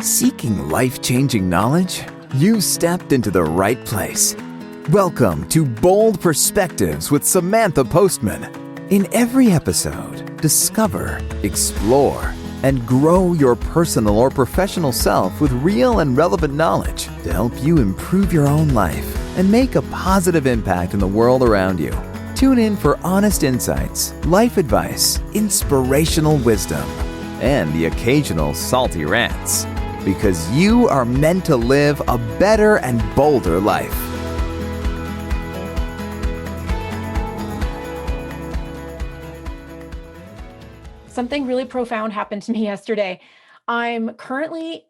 Seeking life-changing knowledge? You've stepped into the right place. Welcome to Bold Perspectives with Samantha Postman. In every episode, discover, explore, and grow your personal or professional self with real and relevant knowledge to help you improve your own life and make a positive impact in the world around you. Tune in for honest insights, life advice, inspirational wisdom, and the occasional salty rants. Because you are meant to live a better and bolder life. Something really profound happened to me yesterday. I'm currently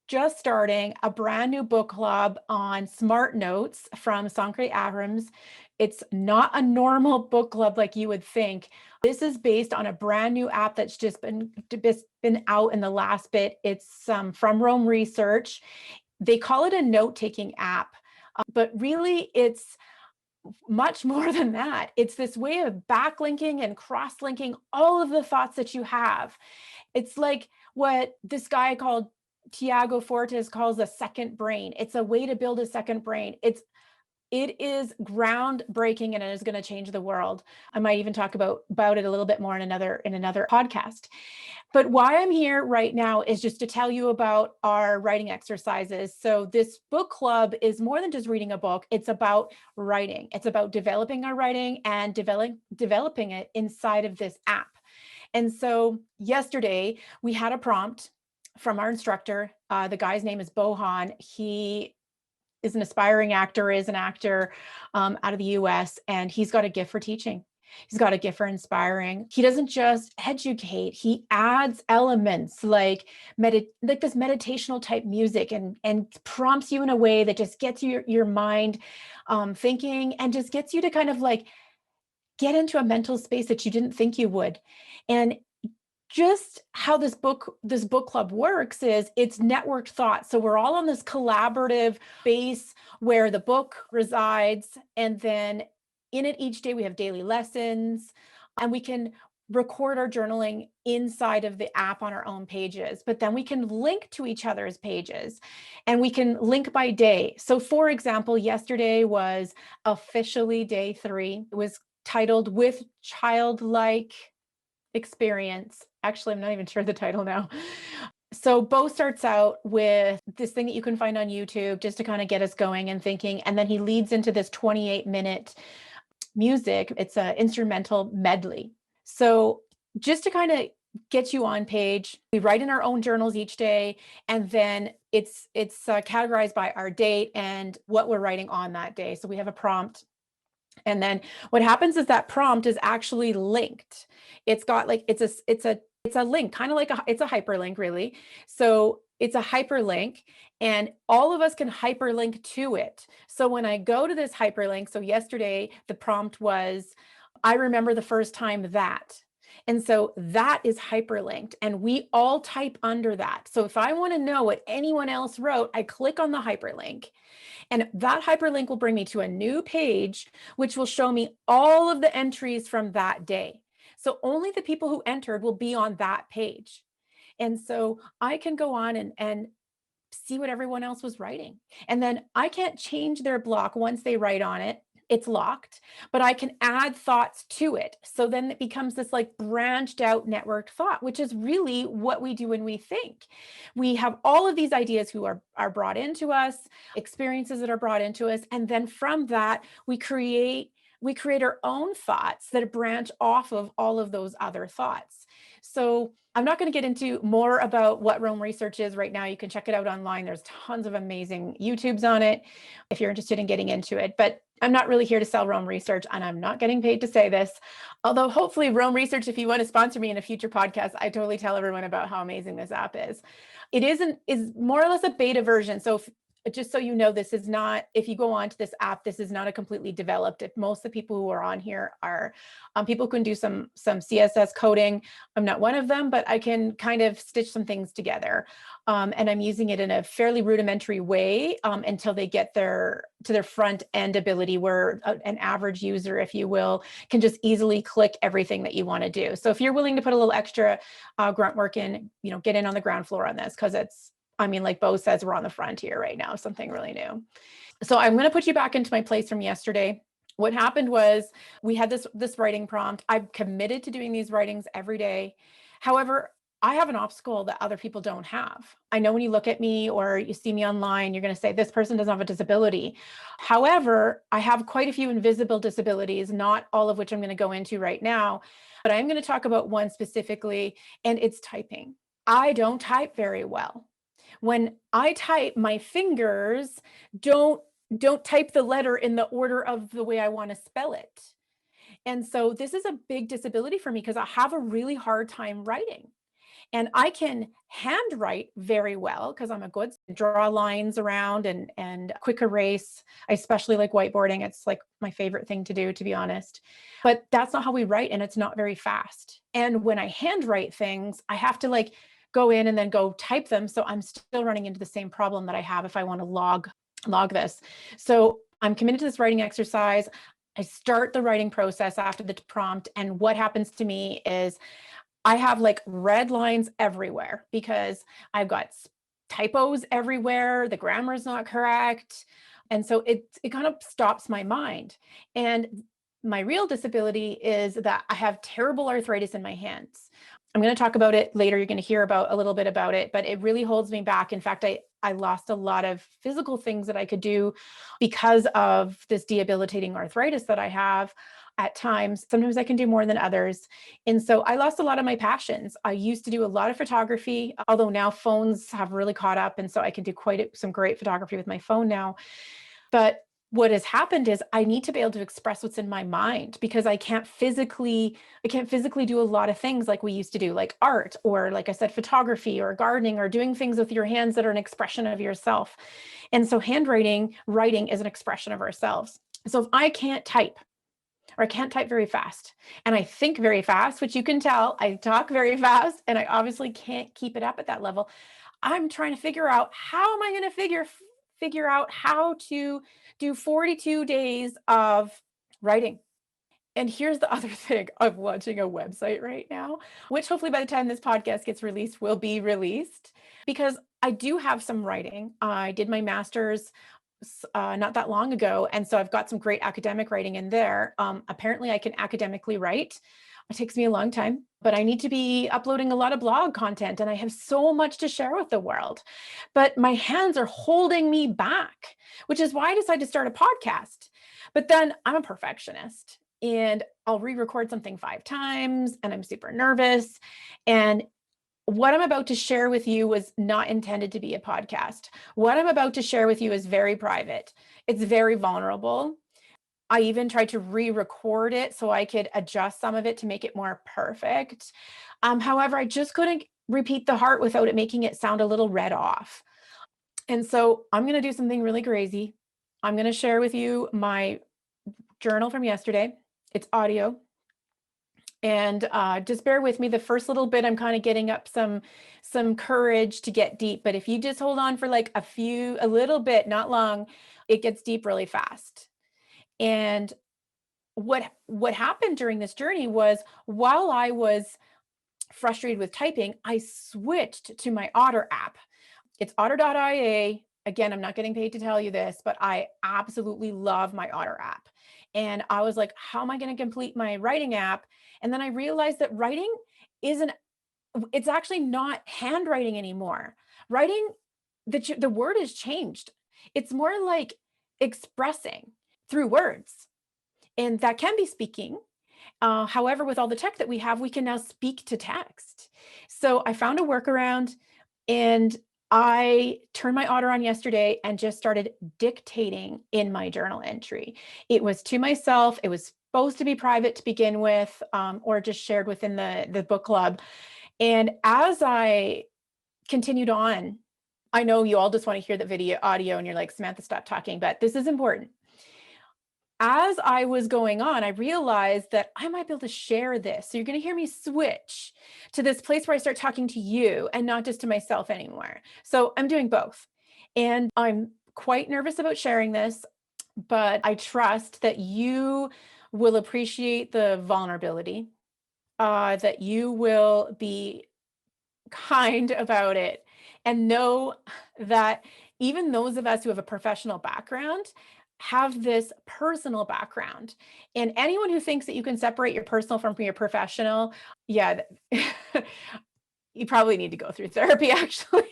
just starting a brand new book club on Smart Notes from Sanjay Abrams. It's not a normal book club like you would think. This is based on a brand new app that's just been out in the last bit. It's from Rome Research. They call it a note-taking app, but really it's much more than that. It's this way of backlinking and cross-linking all of the thoughts that you have. It's like what this guy called Tiago Fortes calls a second brain. It's a way to build a second brain. It is groundbreaking and it is going to change the world. I might even talk about it a little bit more in another podcast. But why I'm here right now is just to tell you about our writing exercises. So this book club is more than just reading a book. It's about writing. It's about developing our writing and developing it inside of this app. And so yesterday we had a prompt from our instructor. The guy's name is Bohan. He is an aspiring actor, is an actor out of the US, and he's got a gift for teaching. He's got a gift for inspiring. He doesn't just educate, he adds elements like this meditational type music and prompts you in a way that just gets your mind thinking and just gets you to kind of like get into a mental space that you didn't think you would. And just how this book club works is it's networked thought. So we're all on this collaborative base where the book resides. And then in it each day, we have daily lessons and we can record our journaling inside of the app on our own pages, but then we can link to each other's pages and we can link by day. So for example, yesterday was officially day 3. It was titled With Childlike Experience. Actually, I'm not even sure the title now. So Bo starts out with this thing that you can find on YouTube just to kind of get us going and thinking. And then he leads into this 28-minute music. It's an instrumental medley. So just to kind of get you on page, we write in our own journals each day. And then it's categorized by our date and what we're writing on that day. So we have a prompt. And then what happens is that prompt is actually linked. It's got like, it's a link, kind of like it's a hyperlink really. So it's a hyperlink and all of us can hyperlink to it. So when I go to this hyperlink, so yesterday the prompt was, I remember the first time that. And so that is hyperlinked and we all type under that. So if I want to know what anyone else wrote, I click on the hyperlink. And that hyperlink will bring me to a new page, which will show me all of the entries from that day. So only the people who entered will be on that page. And so I can go on and see what everyone else was writing. And then I can't change their block once they write on it. It's locked, but I can add thoughts to it. So then it becomes this like branched out networked thought, which is really what we do when we think. We have all of these ideas who are brought into us, experiences that are brought into us. And then from that, we create our own thoughts that branch off of all of those other thoughts. So I'm not going to get into more about what Rome Research is right now. You can check it out online. There's tons of amazing YouTubes on it if you're interested in getting into it. But I'm not really here to sell Rome Research, and I'm not getting paid to say this. Although hopefully Rome Research, if you want to sponsor me in a future podcast, I totally tell everyone about how amazing this app is. It is more or less a beta version. So just so you know, this is not, if you go on to this app, this is not a completely developed. Most of the people who are on here are people who can do some CSS coding. I'm not one of them, but I can kind of stitch some things together. And I'm using it in a fairly rudimentary way until they get to their front end ability where an average user, if you will, can just easily click everything that you want to do. So if you're willing to put a little extra grunt work in, get in on the ground floor on this, because I mean, like Bo says, we're on the frontier right now, something really new. So I'm going to put you back into my place from yesterday. What happened was we had this writing prompt. I'm committed to doing these writings every day. However, I have an obstacle that other people don't have. I know when you look at me or you see me online, you're going to say this person doesn't have a disability. However, I have quite a few invisible disabilities, not all of which I'm going to go into right now, but I'm going to talk about one specifically, and it's typing. I don't type very well. When I type, my fingers don't type the letter in the order of the way I want to spell it. And so this is a big disability for me because I have a really hard time writing. And I can handwrite very well because I'm a good draw lines around and quick erase. I especially like whiteboarding. It's like my favorite thing to do, to be honest. But that's not how we write, and it's not very fast. And when I handwrite things, I have to like go in and then go type them. So I'm still running into the same problem that I have if I want to log this. So I'm committed to this writing exercise. I start the writing process after the prompt. And what happens to me is I have like red lines everywhere because I've got typos everywhere. The grammar is not correct. And so it kind of stops my mind. And my real disability is that I have terrible arthritis in my hands. I'm going to talk about it later. You're going to hear about a little bit about it, but it really holds me back. In fact, I lost a lot of physical things that I could do because of this debilitating arthritis that I have at times. Sometimes I can do more than others. And so I lost a lot of my passions. I used to do a lot of photography, although now phones have really caught up. And so I can do some great photography with my phone now. But what has happened is I need to be able to express what's in my mind because I can't physically do a lot of things like we used to do, like art, or like I said, photography or gardening or doing things with your hands that are an expression of yourself. And so writing is an expression of ourselves. So if I can't type, or I can't type very fast, and I think very fast, which you can tell, I talk very fast and I obviously can't keep it up at that level. I'm trying to figure out how am I going to figure out how to do 42 days of writing. And here's the other thing, I'm watching a website right now, which hopefully by the time this podcast gets released will be released, because I do have some writing. I did my master's not that long ago. And so I've got some great academic writing in there. Apparently I can academically write. It takes me a long time, but I need to be uploading a lot of blog content and I have so much to share with the world. But my hands are holding me back, which is why I decided to start a podcast. But then I'm a perfectionist and I'll re-record something 5 times and I'm super nervous. And what I'm about to share with you was not intended to be a podcast. What I'm about to share with you is very private. It's very vulnerable. I even tried to re-record it so I could adjust some of it to make it more perfect. However, I just couldn't repeat the heart without it making it sound a little read off. And so I'm going to do something really crazy. I'm going to share with you my journal from yesterday. It's audio. And just bear with me. The first little bit, I'm kind of getting up some courage to get deep. But if you just hold on for like a little bit, not long, it gets deep really fast. And what happened during this journey was while I was frustrated with typing, I switched to my Otter app. It's otter.ia. Again, I'm not getting paid to tell you this, but I absolutely love my Otter app. And I was like, how am I going to complete my writing app? And then I realized that writing it's actually not handwriting anymore. Writing, the word has changed. It's more like expressing through words. And that can be speaking. However, with all the tech that we have, we can now speak to text. So I found a workaround and I turned my Otter on yesterday and just started dictating in my journal entry. It was to myself. It was supposed to be private to begin with, or just shared within the book club. And as I continued on, I know you all just want to hear the audio and you're like, Samantha, stop talking, but this is important. As I was going on, I realized that I might be able to share this. So you're going to hear me switch to this place where I start talking to you and not just to myself anymore. So I'm doing both. And I'm quite nervous about sharing this, but I trust that you will appreciate the vulnerability, that you will be kind about it and know that even those of us who have a professional background have this personal background. And anyone who thinks that you can separate your personal from your professional, yeah, you probably need to go through therapy actually.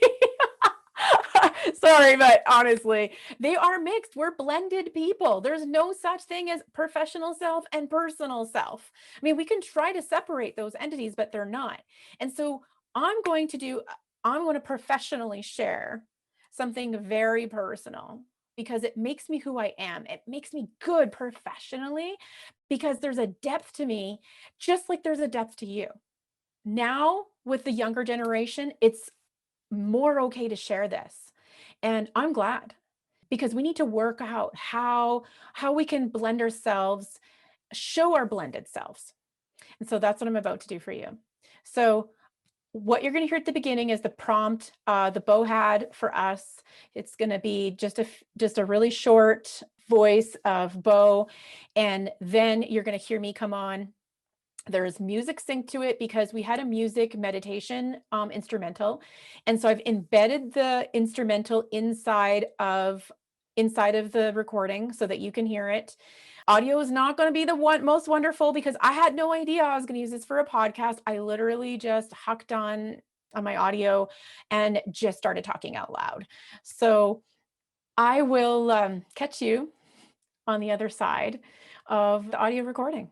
Sorry, but honestly, they are mixed. We're blended people. There's no such thing as professional self and personal self. I mean, we can try to separate those entities, but they're not. And so I'm going to professionally share something very personal because it makes me who I am. It makes me good professionally because there's a depth to me, just like there's a depth to you. Now, with the younger generation, it's more okay to share this. And I'm glad because we need to work out how we can blend ourselves, show our blended selves. And so that's what I'm about to do for you. So what you're going to hear at the beginning is the prompt the Bo had for us. It's going to be just a really short voice of Bo, and then you're going to hear me come on. There's music synced to it because we had a music meditation instrumental. And so I've embedded the instrumental inside of the recording so that you can hear it. Audio is not going to be the most wonderful because I had no idea I was going to use this for a podcast. I literally just hucked on my audio and just started talking out loud. So I will catch you on the other side of the audio recording.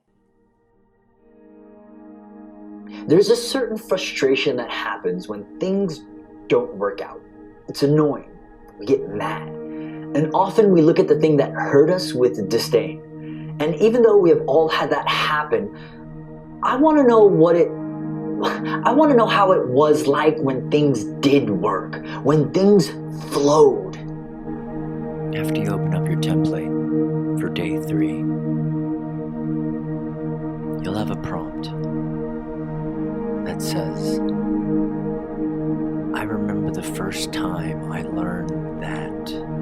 There's a certain frustration that happens when things don't work out. It's annoying. We get mad. And often we look at the thing that hurt us with disdain. And even though we have all had that happen, I want to know how it was like when things did work, when things flowed. After you open up your template for day 3, you'll have a prompt that says, I remember the first time I learned that.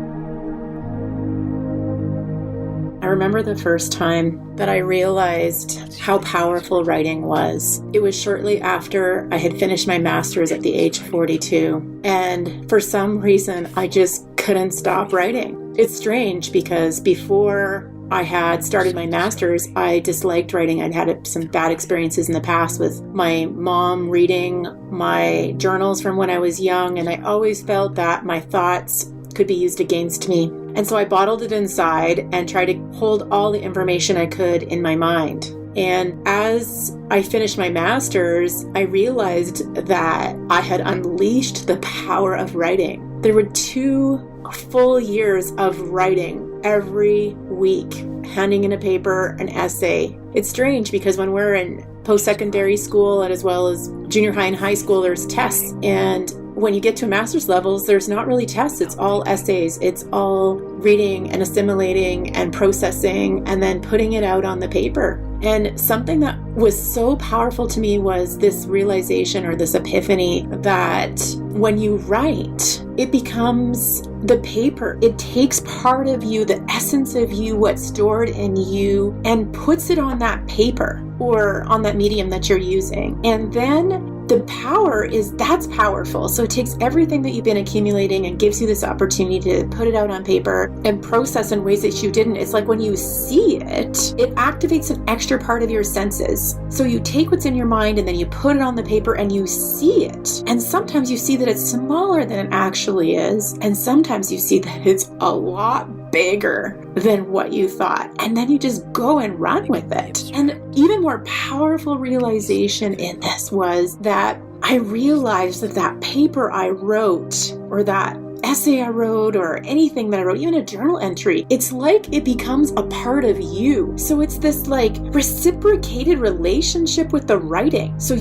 I remember the first time that I realized how powerful writing was. It was shortly after I had finished my master's at the age of 42. And for some reason, I just couldn't stop writing. It's strange because before I had started my master's, I disliked writing. I'd had some bad experiences in the past with my mom reading my journals from when I was young, and I always felt that my thoughts could be used against me. And so I bottled it inside and tried to hold all the information I could in my mind. And as I finished my master's, I realized that I had unleashed the power of writing. There were 2 full years of writing every week, handing in a paper, an essay. It's strange because when we're in post-secondary school and as well as junior high and high school, there's tests. And when you get to master's levels, there's not really tests. It's all essays. It's all reading and assimilating and processing and then putting it out on the paper. And something that was so powerful to me was this realization or this epiphany that when you write, it becomes the paper. It takes part of you, the essence of you, what's stored in you, and puts it on that paper or on that medium that you're using. And then the power that's powerful. So it takes everything that you've been accumulating and gives you this opportunity to put it out on paper and process in ways that you didn't. It's like when you see it, it activates an extra part of your senses. So you take what's in your mind and then you put it on the paper and you see it. And sometimes you see that it's smaller than it actually is. And sometimes you see that it's a lot bigger than what you thought. And then you just go and run with it. And even more powerful realization in this was that I realized that paper I wrote or that essay I wrote or anything that I wrote, even a journal entry, it's like it becomes a part of you. So it's this like reciprocated relationship with the writing. So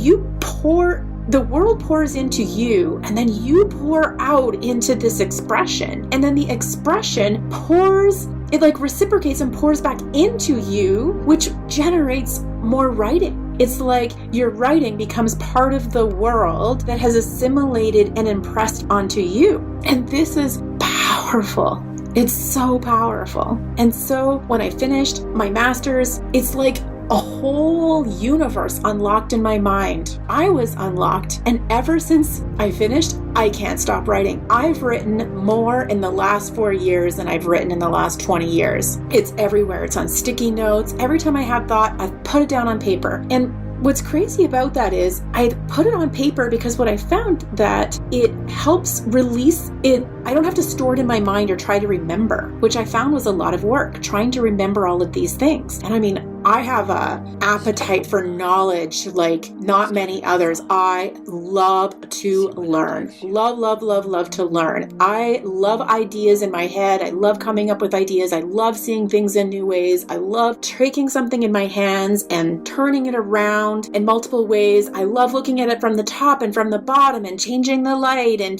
the world pours into you and then you pour out into this expression. And then the expression it like reciprocates and pours back into you, which generates more writing. It's like your writing becomes part of the world that has assimilated and impressed onto you. And this is powerful. It's so powerful. And so when I finished my master's, it's like a whole universe unlocked in my mind. I was unlocked, and ever since I finished, I can't stop writing. I've written more in the last 4 years than I've written in the last 20 years. It's everywhere. It's on sticky notes. Every time I have thought, I've put it down on paper. And what's crazy about that is I put it on paper because what I found that it helps release it. I don't have to store it in my mind or try to remember, which I found was a lot of work, trying to remember all of these things. And I mean, I have a appetite for knowledge like not many others. I love to learn. Love to learn. I love ideas in my head. I love coming up with ideas. I love seeing things in new ways. I love taking something in my hands and turning it around in multiple ways. I love looking at it from the top and from the bottom and changing the light and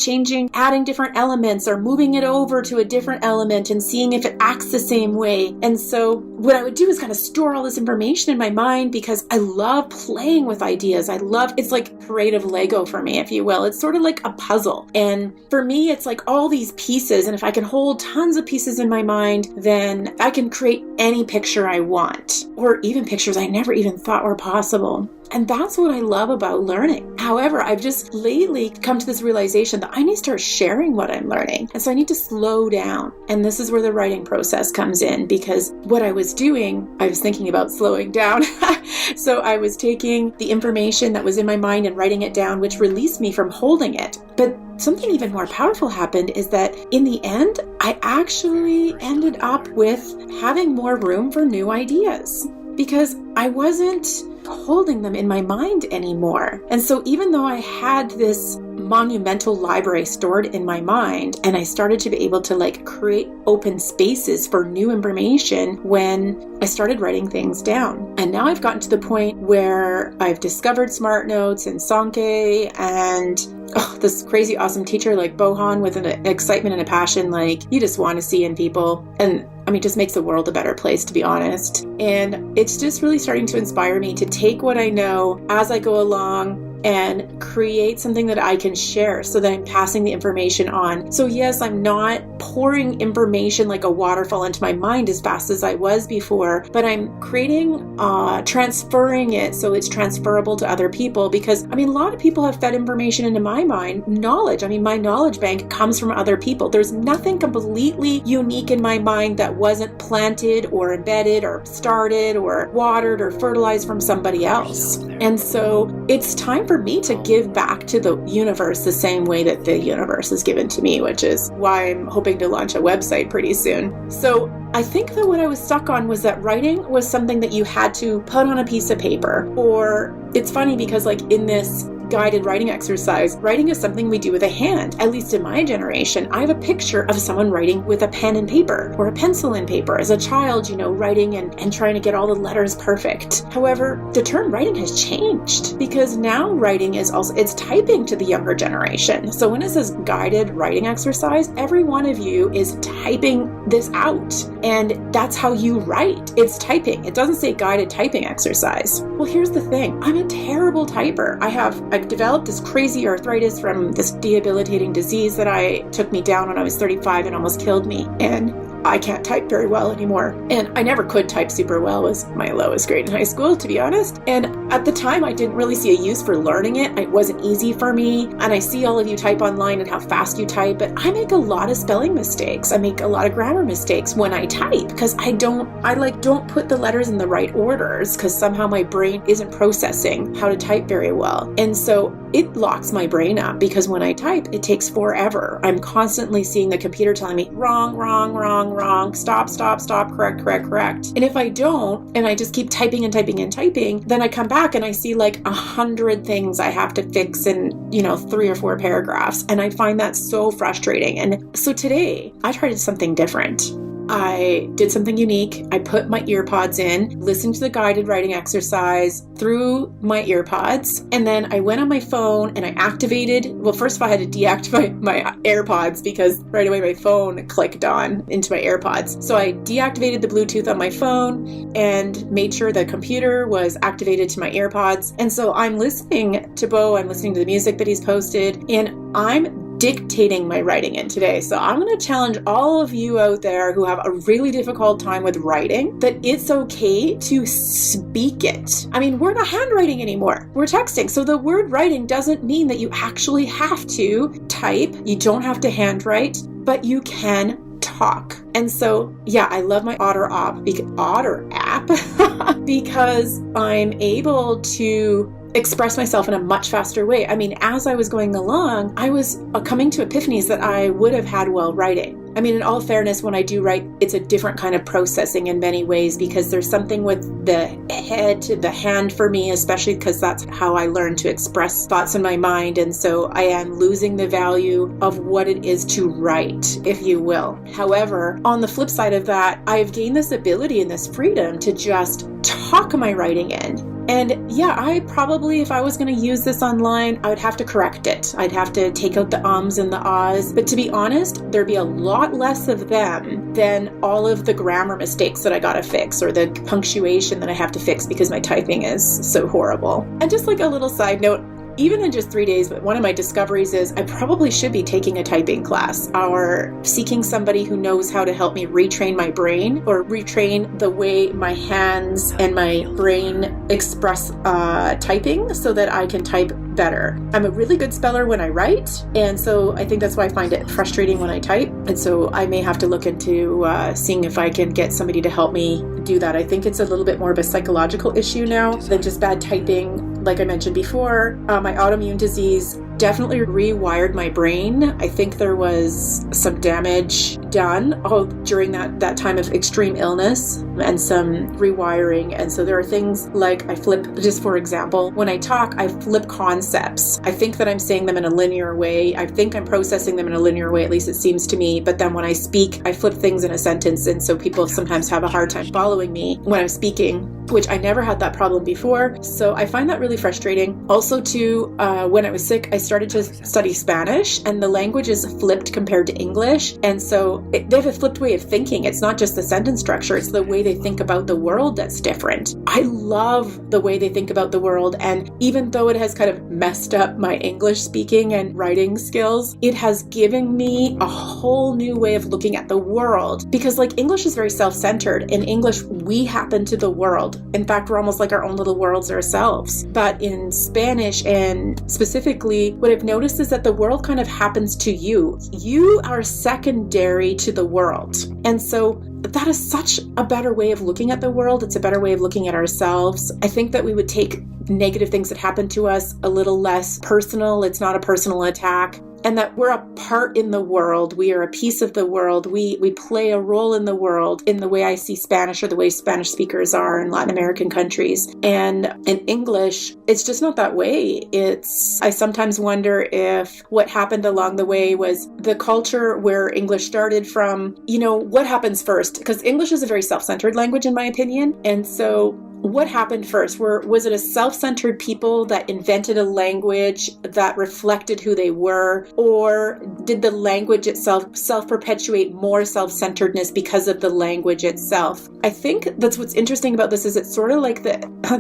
adding different elements or moving it over to a different element and seeing if it acts the same way. And so what I would do is kind of store all this information in my mind because I love playing with ideas. It's like creative Lego for me, if you will. It's sort of like a puzzle. And for me, it's like all these pieces. And if I can hold tons of pieces in my mind, then I can create any picture I want, or even pictures I never even thought were possible. And that's what I love about learning. However, I've just lately come to this realization that I need to start sharing what I'm learning. And so I need to slow down. And this is where the writing process comes in, because what I was doing, I was thinking about slowing down. So I was taking the information that was in my mind and writing it down, which released me from holding it. But something even more powerful happened is that in the end, I actually ended up with having more room for new ideas because I wasn't holding them in my mind anymore. And so even though I had this monumental library stored in my mind, and I started to be able to create open spaces for new information when I started writing things down. And now I've gotten to the point where I've discovered Smart Notes and Sankei and this crazy awesome teacher like Bohan with an excitement and a passion you just want to see in people. And I mean, it just makes the world a better place, to be honest. And it's just really starting to inspire me to take what I know as I go along and create something that I can share so that I'm passing the information on. So yes, I'm not pouring information like a waterfall into my mind as fast as I was before, but I'm transferring it so it's transferable to other people, because I mean, a lot of people have fed information into my mind, knowledge. I mean, my knowledge bank comes from other people. There's nothing completely unique in my mind that wasn't planted or embedded or started or watered or fertilized from somebody else. And so it's time for me to give back to the universe the same way that the universe is given to me, which is why I'm hoping to launch a website pretty soon. So I think that what I was stuck on was that writing was something that you had to put on a piece of paper. Or it's funny because in this guided writing exercise, writing is something we do with a hand. At least in my generation, I have a picture of someone writing with a pen and paper or a pencil and paper as a child, writing and trying to get all the letters perfect. However, the term writing has changed because now writing is it's typing to the younger generation. So when it says guided writing exercise, every one of you is typing this out, and that's how you write. It's typing. It doesn't say guided typing exercise. Well, here's the thing. I'm a terrible typer. I've developed this crazy arthritis from this debilitating disease that took me down when I was 35 and almost killed me. And I can't type very well anymore. And I never could type super well. Was my lowest grade in high school, to be honest. And at the time, I didn't really see a use for learning it. It wasn't easy for me. And I see all of you type online and how fast you type, but I make a lot of spelling mistakes. I make a lot of grammar mistakes when I type because I don't put the letters in the right orders because somehow my brain isn't processing how to type very well. And so it locks my brain up because when I type, it takes forever. I'm constantly seeing the computer telling me wrong, stop, correct. And if I don't, and I just keep typing, then I come back and I see 100 things I have to fix in, 3 or 4 paragraphs. And I find that so frustrating. And so today I tried something different. I did something unique. I put my earpods in, listened to the guided writing exercise through my earpods, and then I went on my phone and I activated, first of all, I had to deactivate my AirPods because right away my phone clicked on into my AirPods. So I deactivated the Bluetooth on my phone and made sure the computer was activated to my AirPods. And so I'm listening to Bo, I'm listening to the music that he's posted, and I'm dictating my writing in today. So I'm going to challenge all of you out there who have a really difficult time with writing that it's okay to speak it. I mean, we're not handwriting anymore. We're texting. So the word writing doesn't mean that you actually have to type. You don't have to handwrite, but you can talk. And so, yeah, I love my Otter app because I'm able to express myself in a much faster way. I mean, as I was going along, I was coming to epiphanies that I would have had while writing. I mean, in all fairness, when I do write, it's a different kind of processing in many ways because there's something with the head to the hand for me, especially because that's how I learn to express thoughts in my mind. And so I am losing the value of what it is to write, if you will. However, on the flip side of that, I've gained this ability and this freedom to just talk my writing in. And yeah, I probably, if I was going to use this online, I would have to correct it. I'd have to take out the ums and the ahs. But to be honest, there'd be a lot less of them than all of the grammar mistakes that I got to fix or the punctuation that I have to fix because my typing is so horrible. And just like a little side note, even in just 3 days, but one of my discoveries is I probably should be taking a typing class or seeking somebody who knows how to help me retrain my brain or retrain the way my hands and my brain express typing so that I can type better. I'm a really good speller when I write, and so I think that's why I find it frustrating when I type. And so I may have to look into seeing if I can get somebody to help me do that. I think it's a little bit more of a psychological issue now than just bad typing. Like I mentioned before, my autoimmune disease definitely rewired my brain. I think there was some damage done during that time of extreme illness and some rewiring. And so there are things like I flip, just for example, when I talk, I flip concepts. I think that I'm saying them in a linear way. I think I'm processing them in a linear way, at least it seems to me. But then when I speak, I flip things in a sentence. And so people sometimes have a hard time following me when I'm speaking, which I never had that problem before. So I find that really frustrating. Also too, when I was sick, I started to study Spanish and the language is flipped compared to English. And so they have a flipped way of thinking. It's not just the sentence structure, it's the way they think about the world that's different. I love the way they think about the world. And even though it has kind of messed up my English speaking and writing skills, it has given me a whole new way of looking at the world. Because like English is very self-centered. In English, we happen to the world. In fact, we're almost like our own little worlds ourselves. But in Spanish and specifically, what I've noticed is that the world kind of happens to you. You are secondary to the world. And so that is such a better way of looking at the world. It's a better way of looking at ourselves. I think that we would take negative things that happen to us a little less personal. It's not a personal attack. And that we're a part in the world. We are a piece of the world. We play a role in the world in the way I see Spanish or the way Spanish speakers are in Latin American countries. And in English, it's just not that way. I sometimes wonder if what happened along the way was the culture where English started from, what happens first? Because English is a very self-centered language in my opinion. And so what happened first? Was it a self-centered people that invented a language that reflected who they were? Or did the language itself self-perpetuate more self-centeredness because of the language itself? I think that's what's interesting about this is it's sort of like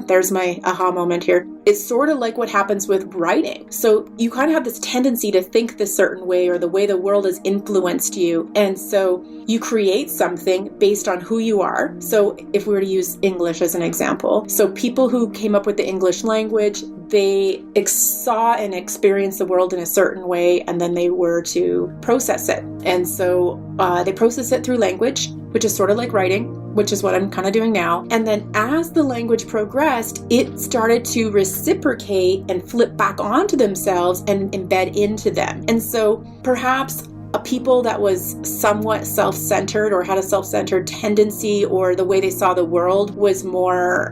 there's my aha moment here. It's sort of like what happens with writing. So you kind of have this tendency to think this certain way or the way the world has influenced you. And so you create something based on who you are. So if we were to use English as an example, so people who came up with the English language, they saw and experienced the world in a certain way, and then they were to process it. And so they process it through language, which is sort of like writing, which is what I'm kind of doing now. And then as the language progressed, it started to reciprocate and flip back onto themselves and embed into them. And so perhaps a people that was somewhat self-centered or had a self-centered tendency or the way they saw the world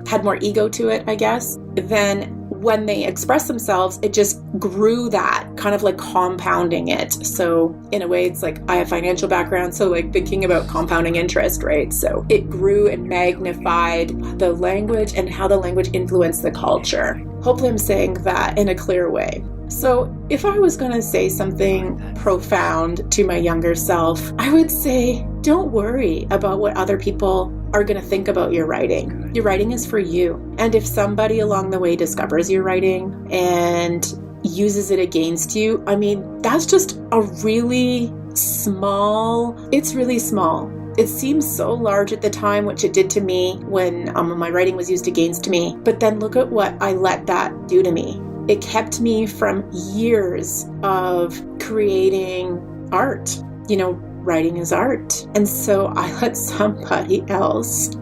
had more ego to it, I guess, then when they express themselves, it just grew that, kind of like compounding it. So in a way, it's like I have financial background, so like thinking about compounding interest, right? So it grew and magnified the language and how the language influenced the culture. Hopefully I'm saying that in a clear way. So if I was going to say something profound to my younger self, I would say, don't worry about what other people are going to think about your writing. Your writing is for you. And if somebody along the way discovers your writing and uses it against you, I mean, that's just a really small, it's really small. It seems so large at the time, which it did to me when my writing was used against me. But then look at what I let that do to me. It kept me from years of creating art. You know, writing is art. And so I let somebody else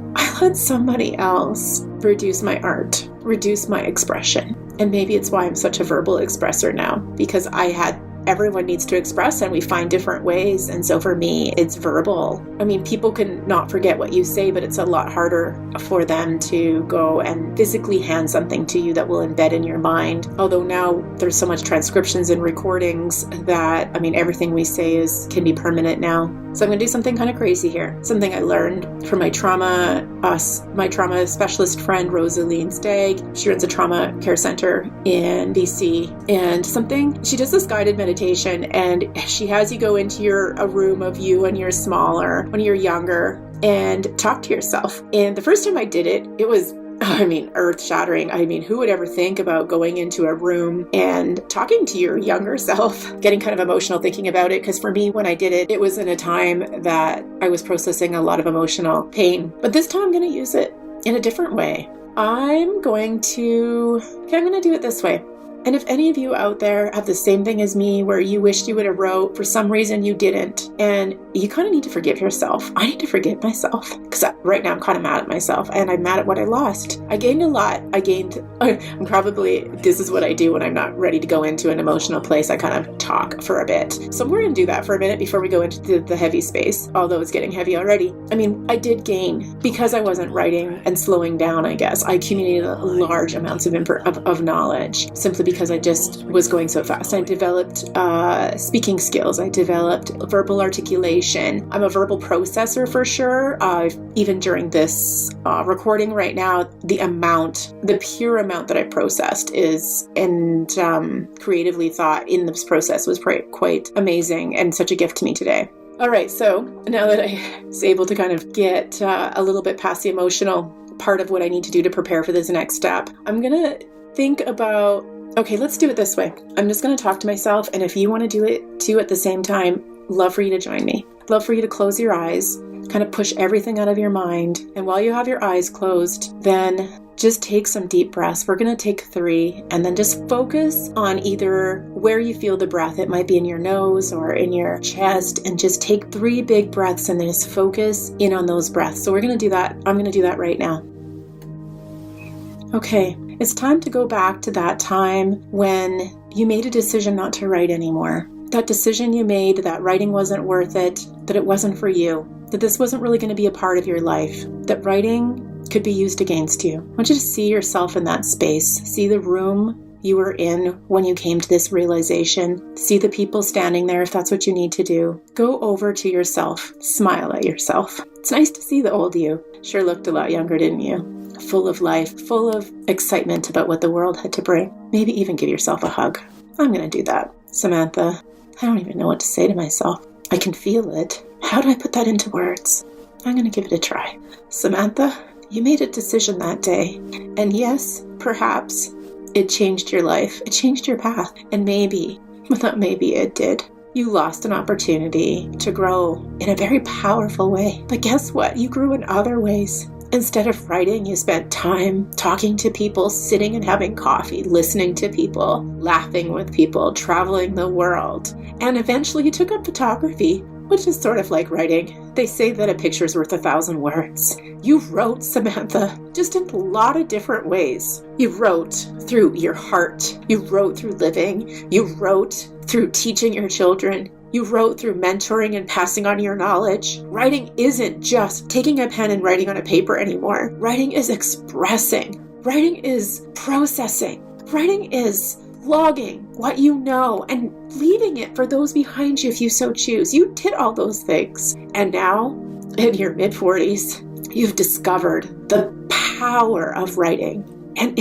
reduce my art, reduce my expression. And maybe it's why I'm such a verbal expresser now, because everyone needs to express and we find different ways. And so for me, it's verbal. I mean, people can not forget what you say, but it's a lot harder for them to go and physically hand something to you that will embed in your mind. Although now there's so much transcriptions and recordings that, I mean, everything we say can be permanent now. So I'm going to do something kind of crazy here. Something I learned from my trauma specialist friend, Rosaline Stagg. She runs a trauma care center in BC. And she does this guided meditation, and she has you go into a room of you when you're smaller, when you're younger, and talk to yourself. And the first time I did it, it was earth-shattering. I mean, who would ever think about going into a room and talking to your younger self? Getting kind of emotional thinking about it, because for me, when I did it, it was in a time that I was processing a lot of emotional pain. But this time I'm going to use it in a different way. I'm going to do it this way. And if any of you out there have the same thing as me, where you wished you would have wrote, for some reason you didn't, and you kind of need to forgive yourself. I need to forgive myself, because right now I'm kind of mad at myself, and I'm mad at what I lost. I gained a lot. This is what I do when I'm not ready to go into an emotional place. I kind of talk for a bit. So we're going to do that for a minute before we go into the heavy space, although it's getting heavy already. I mean, I did gain, because I wasn't writing and slowing down, I guess. I accumulated large amounts of knowledge, simply because I just was going so fast. I developed speaking skills. I developed verbal articulation. I'm a verbal processor for sure. Even during this recording right now, the pure amount that I processed and creatively thought in this process was quite amazing and such a gift to me today. All right, so now that I was able to kind of get a little bit past the emotional part of what I need to do to prepare for this next step, I'm going to think about, okay, let's do it this way. I'm just going to talk to myself, and if you want to do it too at the same time, love for you to join me. Love for you to close your eyes, kind of push everything out of your mind, and while you have your eyes closed, then just take some deep breaths. We're going to take 3, and then just focus on either where you feel the breath. It might be in your nose or in your chest, and just take 3 big breaths and then just focus in on those breaths. So we're going to do that. I'm going to do that right now. Okay, it's time to go back to that time when you made a decision not to write anymore. That decision you made that writing wasn't worth it, that it wasn't for you, that this wasn't really going to be a part of your life, that writing could be used against you. I want you to see yourself in that space. See the room you were in when you came to this realization. See the people standing there if that's what you need to do. Go over to yourself. Smile at yourself. It's nice to see the old you. Sure looked a lot younger, didn't you? Full of life, full of excitement about what the world had to bring. Maybe even give yourself a hug. I'm going to do that. Samantha, I don't even know what to say to myself. I can feel it. How do I put that into words? I'm going to give it a try. Samantha, you made a decision that day. And yes, perhaps it changed your life. It changed your path. And maybe, well, not maybe, it did. You lost an opportunity to grow in a very powerful way. But guess what? You grew in other ways. Instead of writing, you spent time talking to people, sitting and having coffee, listening to people, laughing with people, traveling the world. And eventually you took up photography, which is sort of like writing. They say that a picture's worth 1,000 words. You wrote, Samantha, just in a lot of different ways. You wrote through your heart. You wrote through living. You wrote through teaching your children. You wrote through mentoring and passing on your knowledge. Writing isn't just taking a pen and writing on a paper anymore. Writing is expressing. Writing is processing. Writing is logging what you know and leaving it for those behind you if you so choose. You did all those things. And now, in your mid-40s, you've discovered the power of writing. And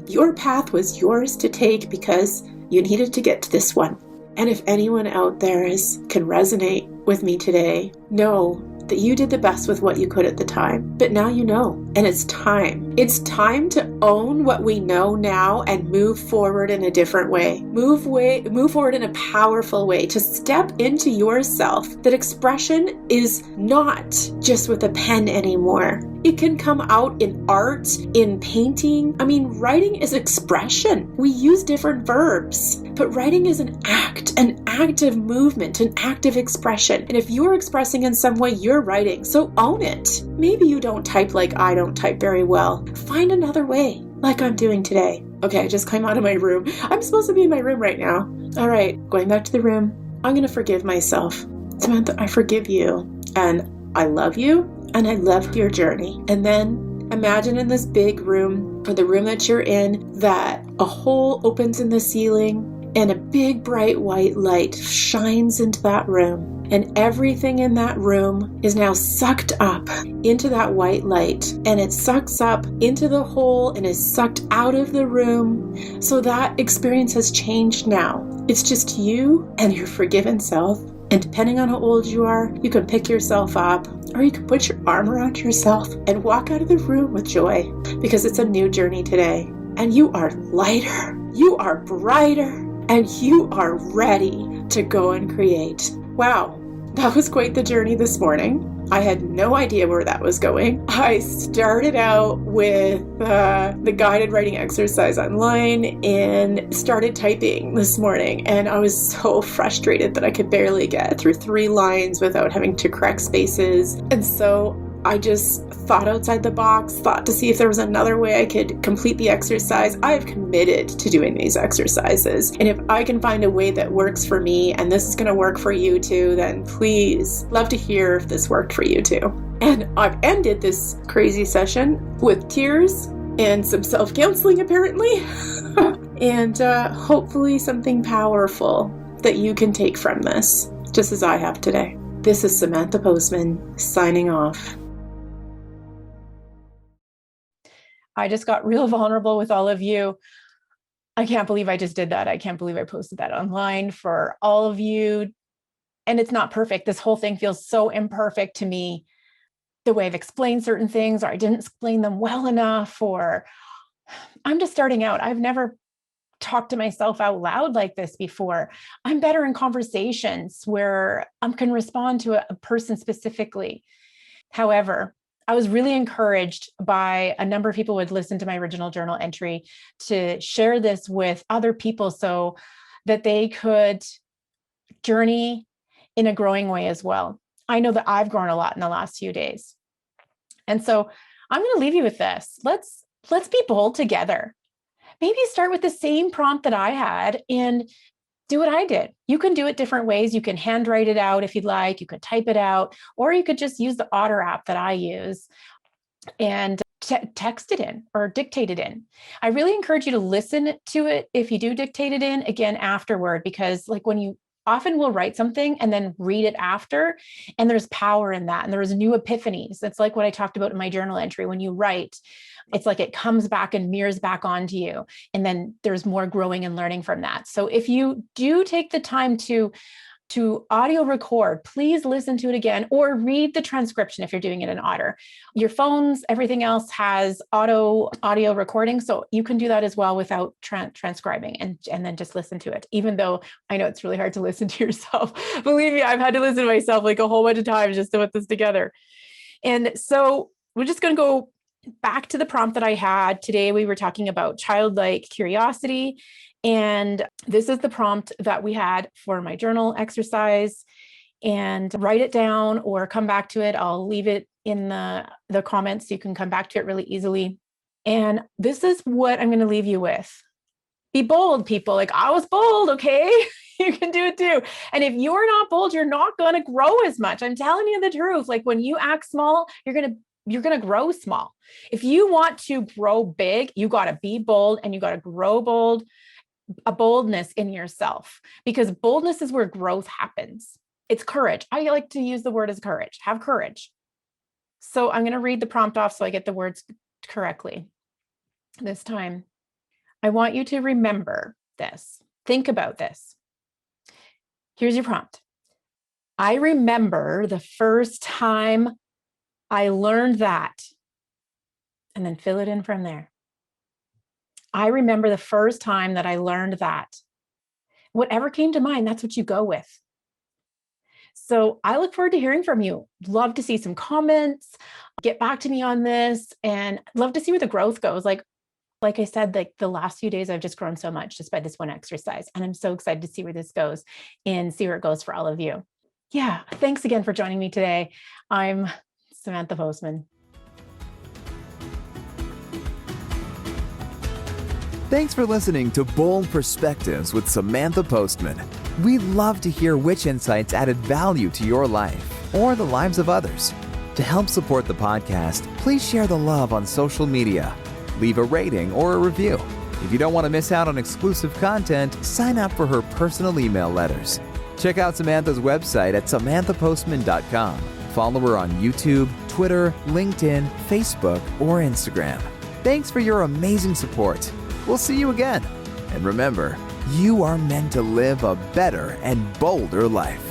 your path was yours to take because you needed to get to this one. And if anyone out there can resonate with me today, know that you did the best with what you could at the time. But now you know, and it's time. It's time to own what we know now and move forward in a different way. Move forward in a powerful way, to step into yourself. That expression is not just with a pen anymore. It can come out in art, in painting. I mean, writing is expression. We use different verbs, but writing is an active movement, an active expression. And if you're expressing in some way, you're writing. So own it. Maybe you don't type like I don't type very well. Find another way, like I'm doing today. Okay, I just came out of my room. I'm supposed to be in my room right now. All right, going back to the room. I'm going to forgive myself. Samantha, I forgive you. And I love you. And I loved your journey. And then imagine in this big room, or the room that you're in, that a hole opens in the ceiling and a big bright white light shines into that room. And everything in that room is now sucked up into that white light. And it sucks up into the hole and is sucked out of the room. So that experience has changed now. It's just you and your forgiven self. And depending on how old you are, you can pick yourself up, or you can put your arm around yourself and walk out of the room with joy, because it's a new journey today. And you are lighter, you are brighter, and you are ready to go and create. Wow, that was quite the journey this morning. I had no idea where that was going. I started out with the guided writing exercise online and started typing this morning. And I was so frustrated that I could barely get through 3 lines without having to correct spaces. And so I just thought outside the box, thought to see if there was another way I could complete the exercise. I have committed to doing these exercises. And if I can find a way that works for me, and this is going to work for you too, then please, love to hear if this worked for you too. And I've ended this crazy session with tears and some self-counseling apparently, and hopefully something powerful that you can take from this, just as I have today. This is Samantha Postman signing off. I just got real vulnerable with all of you. I can't believe I just did that. I can't believe I posted that online for all of you. And it's not perfect. This whole thing feels so imperfect to me. The way I've explained certain things, or I didn't explain them well enough, or I'm just starting out. I've never talked to myself out loud like this before. I'm better in conversations where I can respond to a person specifically. However, I was really encouraged by a number of people who had listened to my original journal entry to share this with other people so that they could journey in a growing way as well. I know that I've grown a lot in the last few days. And so I'm going to leave you with this. Let's be bold together. Maybe start with the same prompt that I had and do what I did. You can do it different ways. You can handwrite it out if you'd like. You could type it out, or you could just use the Otter app that I use and text it in or dictate it in. I really encourage you to listen to it if you do dictate it in again afterward, because like when you often will write something and then read it after, and there's power in that. And there's new epiphanies. It's like what I talked about in my journal entry. When you write, it's like it comes back and mirrors back onto you. And then there's more growing and learning from that. So if you do take the time to audio record, please listen to it again, or read the transcription if you're doing it in Otter. Your phones, everything else has audio recording. So you can do that as well without transcribing and then just listen to it. Even though I know it's really hard to listen to yourself. Believe me, I've had to listen to myself like a whole bunch of times just to put this together. And so we're just going to go back to the prompt that I had. Today, we were talking about childlike curiosity. And this is the prompt that we had for my journal exercise. And write it down or come back to it. I'll leave it in the comments so you can come back to it really easily. And this is what I'm going to leave you with. Be bold, people. Like I was bold, okay? You can do it too. And if you're not bold, you're not going to grow as much. I'm telling you the truth. Like when you act small, you're going to grow small. If you want to grow big, you got to be bold and you got to grow bold. A boldness in yourself, because boldness is where growth happens. It's courage. I like to use the word as courage. Have courage. So I'm going to read the prompt off so I get the words correctly this time. I want you to remember this. Think about this. Here's your prompt. I remember the first time I learned that, and then fill it in from there. I remember the first time that I learned that. Whatever came to mind, that's what you go with. So I look forward to hearing from you. Love to see some comments. Get back to me on this, and love to see where the growth goes. Like I said, like the last few days, I've just grown so much just by this one exercise. And I'm so excited to see where this goes and see where it goes for all of you. Yeah. Thanks again for joining me today. I'm Samantha Postman. Thanks for listening to Bold Perspectives with Samantha Postman. We'd love to hear which insights added value to your life or the lives of others. To help support the podcast, please share the love on social media, leave a rating or a review. If you don't want to miss out on exclusive content, sign up for her personal email letters. Check out Samantha's website at samanthapostman.com. Follow her on YouTube, Twitter, LinkedIn, Facebook, or Instagram. Thanks for your amazing support. We'll see you again. And remember, you are meant to live a better and bolder life.